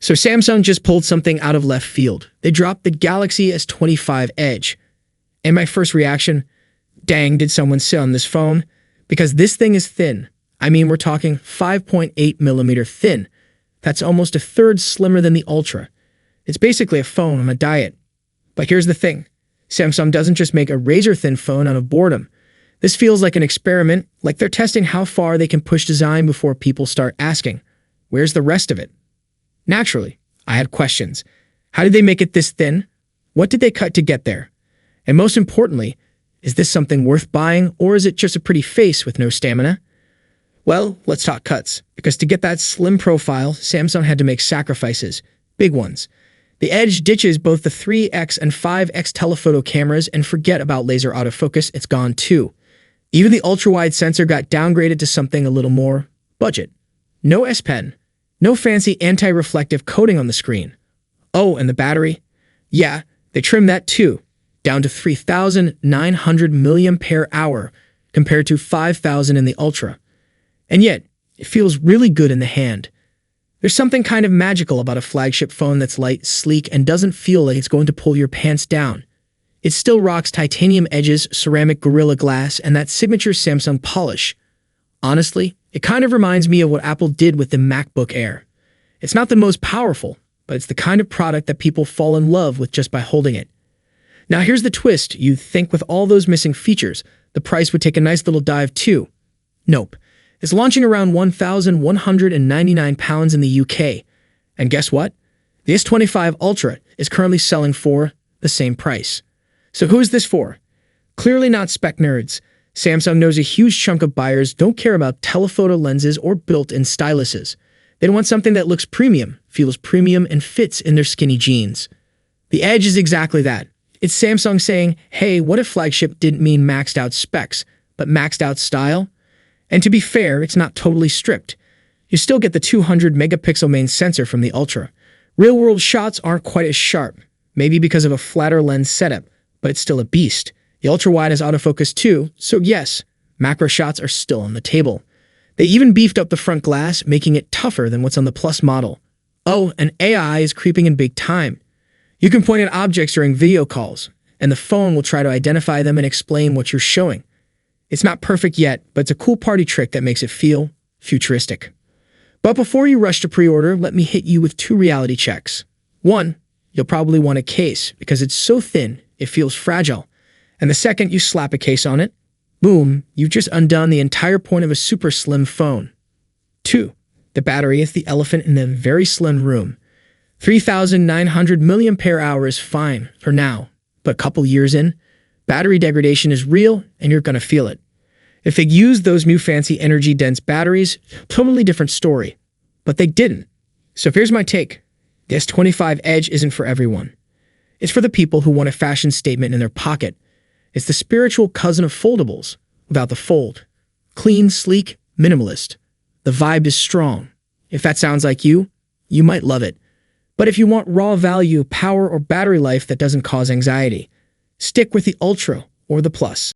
So Samsung just pulled something out of left field. They dropped the Galaxy S25 Edge. And my first reaction, dang, did someone sit on this phone? Because this thing is thin. I mean, we're talking 5.8 millimeter thin. That's almost a third slimmer than the Ultra. It's basically a phone on a diet. But here's the thing. Samsung doesn't just make a razor-thin phone out of boredom. This feels like an experiment, like they're testing how far they can push design before people start asking, where's the rest of it? Naturally, I had questions. How did they make it this thin? What did they cut to get there? And most importantly, is this something worth buying, or is it just a pretty face with no stamina? Well, let's talk cuts, because to get that slim profile, Samsung had to make sacrifices, big ones. The Edge ditches both the 3x and 5x telephoto cameras, and forget about laser autofocus, it's gone too. Even the ultra-wide sensor got downgraded to something a little more budget. No S Pen. No fancy anti-reflective coating on the screen. Oh, and the battery? Yeah, they trimmed that too, down to 3,900 mAh compared to 5,000 in the Ultra. And yet, it feels really good in the hand. There's something kind of magical about a flagship phone that's light, sleek, and doesn't feel like it's going to pull your pants down. It still rocks titanium edges, ceramic Gorilla Glass, and that signature Samsung polish. Honestly, it kind of reminds me of what Apple did with the MacBook Air. It's not the most powerful, but it's the kind of product that people fall in love with just by holding it. Now here's the twist. You'd think with all those missing features, the price would take a nice little dive too. Nope. It's launching around £1,199 in the UK. And guess what? The S25 Ultra is currently selling for the same price. So who is this for? Clearly not spec nerds. Samsung knows a huge chunk of buyers don't care about telephoto lenses or built-in styluses. They want something that looks premium, feels premium, and fits in their skinny jeans. The Edge is exactly that. It's Samsung saying, hey, what if flagship didn't mean maxed out specs, but maxed out style? And to be fair, it's not totally stripped. You still get the 200 megapixel main sensor from the Ultra. Real-world shots aren't quite as sharp, maybe because of a flatter lens setup, but it's still a beast. The ultra-wide has autofocus too, so yes, macro shots are still on the table. They even beefed up the front glass, making it tougher than what's on the Plus model. Oh, and AI is creeping in big time. You can point at objects during video calls, and the phone will try to identify them and explain what you're showing. It's not perfect yet, but it's a cool party trick that makes it feel futuristic. But before you rush to pre-order, let me hit you with 2 reality checks. 1, you'll probably want a case because it's so thin, it feels fragile. And the second you slap a case on it, boom, you've just undone the entire point of a super slim phone. 2, the battery is the elephant in the very slim room. 3,900 mAh is fine for now, but a couple years in, battery degradation is real and you're gonna feel it. If they used those new fancy energy-dense batteries, totally different story. But they didn't. So here's my take. The S25 Edge isn't for everyone. It's for the people who want a fashion statement in their pocket. It's the spiritual cousin of foldables, without the fold. Clean, sleek, minimalist. The vibe is strong. If that sounds like you might love it. But if you want raw value, power, or battery life that doesn't cause anxiety, stick with the Ultra or the Plus.